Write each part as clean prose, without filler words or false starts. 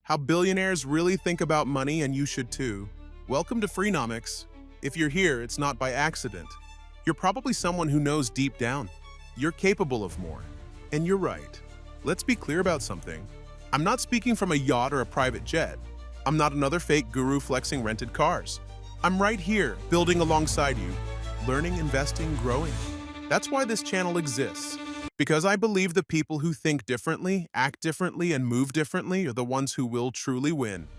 How billionaires really think about money, and you should too. Welcome to Freenomics. If you're here, it's not by accident. You're probably someone who knows deep down you're capable of more. And you're right. Let's be clear about something. I'm not speaking from a yacht or a private jet. I'm not another fake guru flexing rented cars. I'm right here, building alongside you, learning, investing, growing. That's why this channel exists. Because I believe the people who think differently, act differently, and move differently are the ones who will truly win.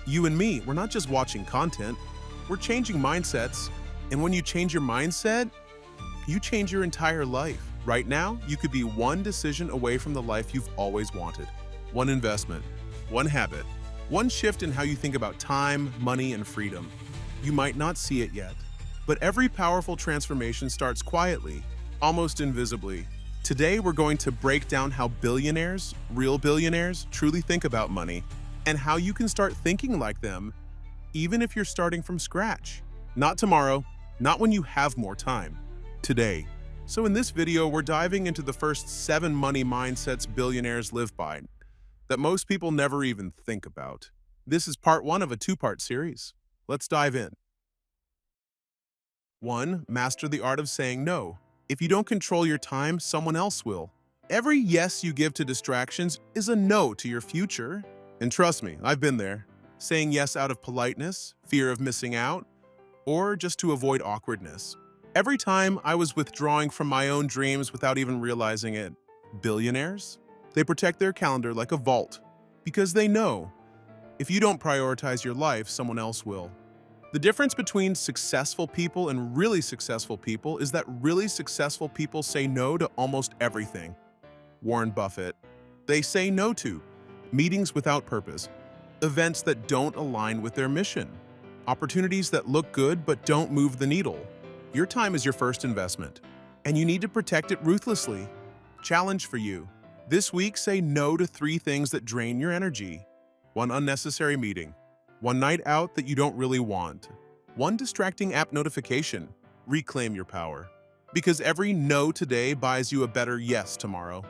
You and me, we're not just watching content, we're changing mindsets. And when you change your mindset, you change your entire life. Right now, you could be one decision away from the life you've always wanted. One investment, one habit, one shift in how you think about time, money, and freedom. You might not see it yet, but every powerful transformation starts quietly, almost invisibly. Today, we're going to break down how billionaires, real billionaires, truly think about money, and how you can start thinking like them, even if you're starting from scratch. Not tomorrow, not when you have more time. Today. So in this video, we're diving into the first 7 money mindsets billionaires live by that most people never even think about. This is part 1 of a 2-part series. Let's dive in. 1. Master the art of saying no. If you don't control your time, someone else will. Every yes you give to distractions is a no to your future. And trust me, I've been there. Saying yes out of politeness, fear of missing out, or just to avoid awkwardness. Every time I was withdrawing from my own dreams without even realizing it. Billionaires? They protect their calendar like a vault because they know if you don't prioritize your life, someone else will. The difference between successful people and really successful people is that really successful people say no to almost everything. Warren Buffett. They say no to meetings without purpose, events that don't align with their mission, opportunities that look good but don't move the needle. Your time is your first investment, and you need to protect it ruthlessly. Challenge for you. This week, say no to 3 things that drain your energy. 1 unnecessary meeting. 1 night out that you don't really want. 1 distracting app notification. Reclaim your power. Because every no today buys you a better yes tomorrow.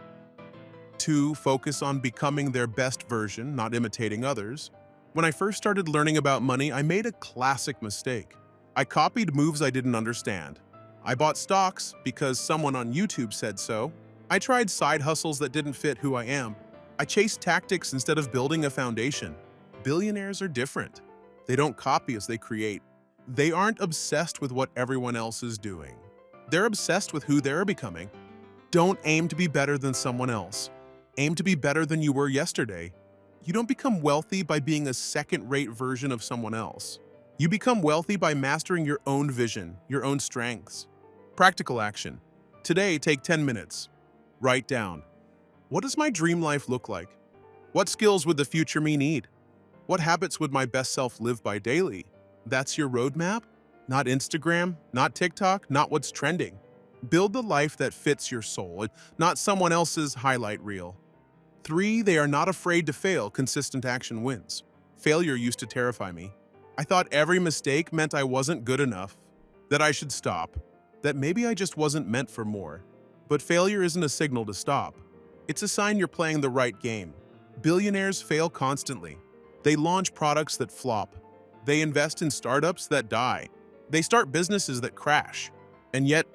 2. Focus on becoming their best version, not imitating others. When I first started learning about money, I made a classic mistake. I copied moves I didn't understand. I bought stocks because someone on YouTube said so. I tried side hustles that didn't fit who I am. I chased tactics instead of building a foundation. Billionaires are different. They don't copy as they create. They aren't obsessed with what everyone else is doing. They're obsessed with who they're becoming. Don't aim to be better than someone else. Aim to be better than you were yesterday. You don't become wealthy by being a second-rate version of someone else. You become wealthy by mastering your own vision, your own strengths. Practical action. Today, take 10 minutes. Write down. What does my dream life look like? What skills would the future me need? What habits would my best self live by daily? That's your roadmap? Not Instagram, not TikTok, not what's trending. Build the life that fits your soul, not someone else's highlight reel. 3. They are not afraid to fail. Consistent action wins. Failure used to terrify me. I thought every mistake meant I wasn't good enough, that I should stop, that maybe I just wasn't meant for more. But failure isn't a signal to stop. It's a sign you're playing the right game. Billionaires fail constantly. They launch products that flop. They invest in startups that die. They start businesses that crash. And yet,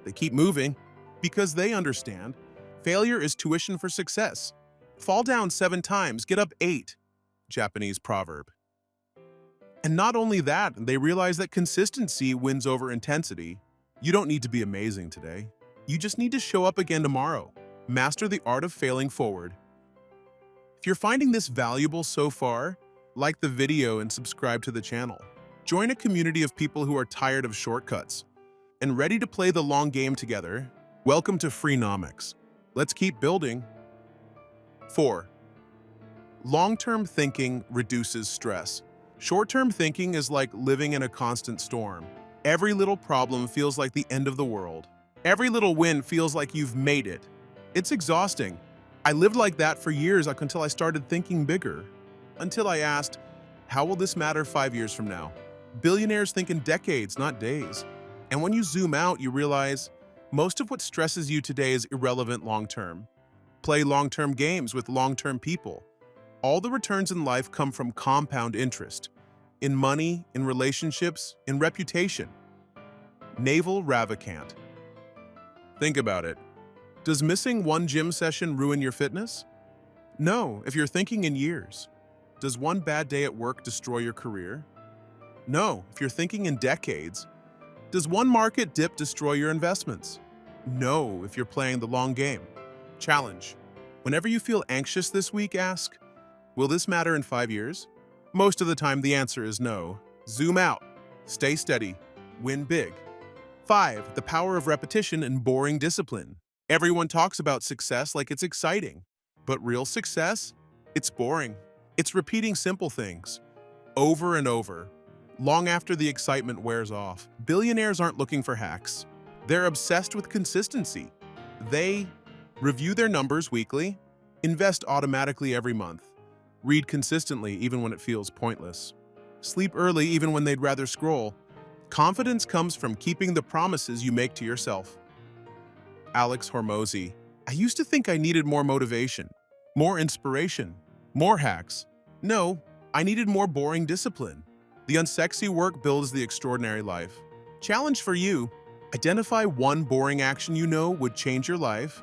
they keep moving because they understand failure is tuition for success. Fall down 7 times, get up 8. Japanese proverb. And not only that, they realize that consistency wins over intensity. You don't need to be amazing today. You just need to show up again tomorrow. Master the art of failing forward. If you're finding this valuable so far, like the video and subscribe to the channel. Join a community of people who are tired of shortcuts and ready to play the long game together. Welcome to Freenomics. Let's keep building. 4. Long-term thinking reduces stress. Short-term thinking is like living in a constant storm. Every little problem feels like the end of the world. Every little win feels like you've made it. It's exhausting. I lived like that for years until I started thinking bigger. Until I asked, how will this matter 5 years from now? Billionaires think in decades, not days. And when you zoom out, you realize most of what stresses you today is irrelevant long-term. Play long-term games with long-term people. All the returns in life come from compound interest. In money, in relationships, in reputation. Naval Ravikant. Think about it. Does missing one gym session ruin your fitness? No, if you're thinking in years. Does one bad day at work destroy your career? No, if you're thinking in decades. Does one market dip destroy your investments? No, if you're playing the long game. Challenge. Whenever you feel anxious this week, ask, will this matter in 5 years? Most of the time, the answer is no. Zoom out. Stay steady. Win big. 5. The power of repetition and boring discipline. Everyone talks about success like it's exciting. But real success? It's boring. It's repeating simple things over and over, long after the excitement wears off. Billionaires aren't looking for hacks. They're obsessed with consistency. They review their numbers weekly, invest automatically every month, read consistently even when it feels pointless, sleep early even when they'd rather scroll. Confidence comes from keeping the promises you make to yourself. Alex Hormozy. I used to think I needed more motivation, more inspiration, more hacks. No, I needed more boring discipline. The unsexy work builds the extraordinary life. Challenge for you. Identify one boring action you know would change your life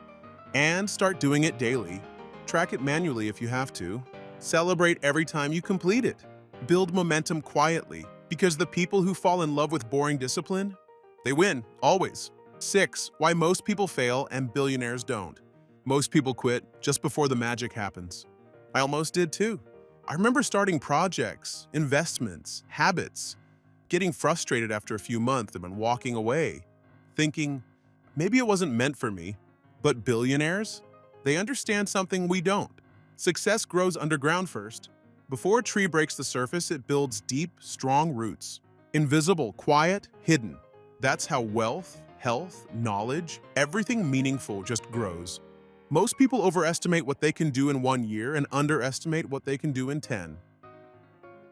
and start doing it daily. Track it manually if you have to. Celebrate every time you complete it. Build momentum quietly, because the people who fall in love with boring discipline, they win, always. 6. Why most people fail and billionaires don't. Most people quit just before the magic happens. I almost did too. I remember starting projects, investments, habits, getting frustrated after a few months and then walking away, thinking, maybe it wasn't meant for me. But billionaires, they understand something we don't. Success grows underground first. Before a tree breaks the surface, it builds deep, strong roots. Invisible, quiet, hidden. That's how wealth, health, knowledge, everything meaningful just grows. Most people overestimate what they can do in 1 year and underestimate what they can do in 10.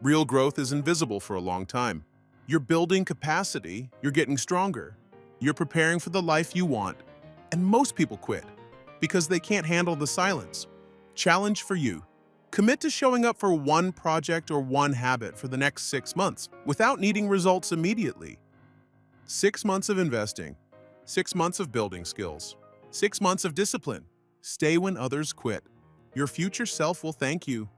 Real growth is invisible for a long time. You're building capacity, you're getting stronger, you're preparing for the life you want. And most people quit because they can't handle the silence. Challenge for you. Commit to showing up for one project or one habit for the next 6 months without needing results immediately. 6 months of investing, 6 months of building skills, 6 months of discipline. Stay when others quit. Your future self will thank you.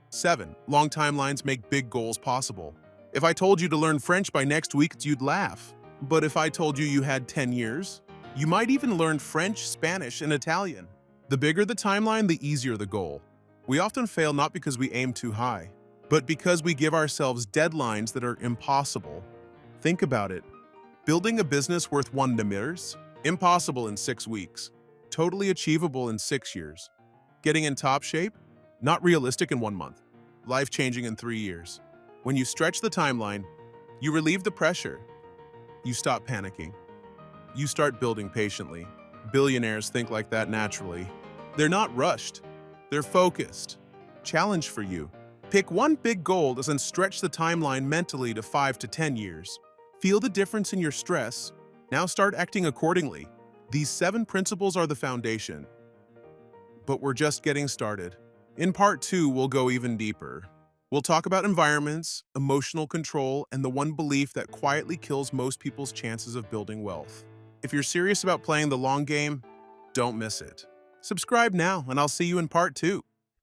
7. Long timelines make big goals possible. If I told you to learn French by next week, you'd laugh. But if I told you you had 10 years, you might even learn French, Spanish, and Italian. The bigger the timeline, the easier the goal. We often fail not because we aim too high, but because we give ourselves deadlines that are impossible. Think about it. Building a business worth $1 million? Impossible in 6 weeks. Totally achievable in 6 years. Getting in top shape? Not realistic in 1 month. Life-changing in 3 years. When you stretch the timeline, you relieve the pressure. You stop panicking. You start building patiently. Billionaires think like that naturally. They're not rushed. They're focused. Challenge for you. Pick one big goal and stretch the timeline mentally to 5 to 10 years. Feel the difference in your stress. Now start acting accordingly. These 7 principles are the foundation. But we're just getting started. In part 2, we'll go even deeper. We'll talk about environments, emotional control, and the one belief that quietly kills most people's chances of building wealth. If you're serious about playing the long game, don't miss it. Subscribe now, and I'll see you in part 2.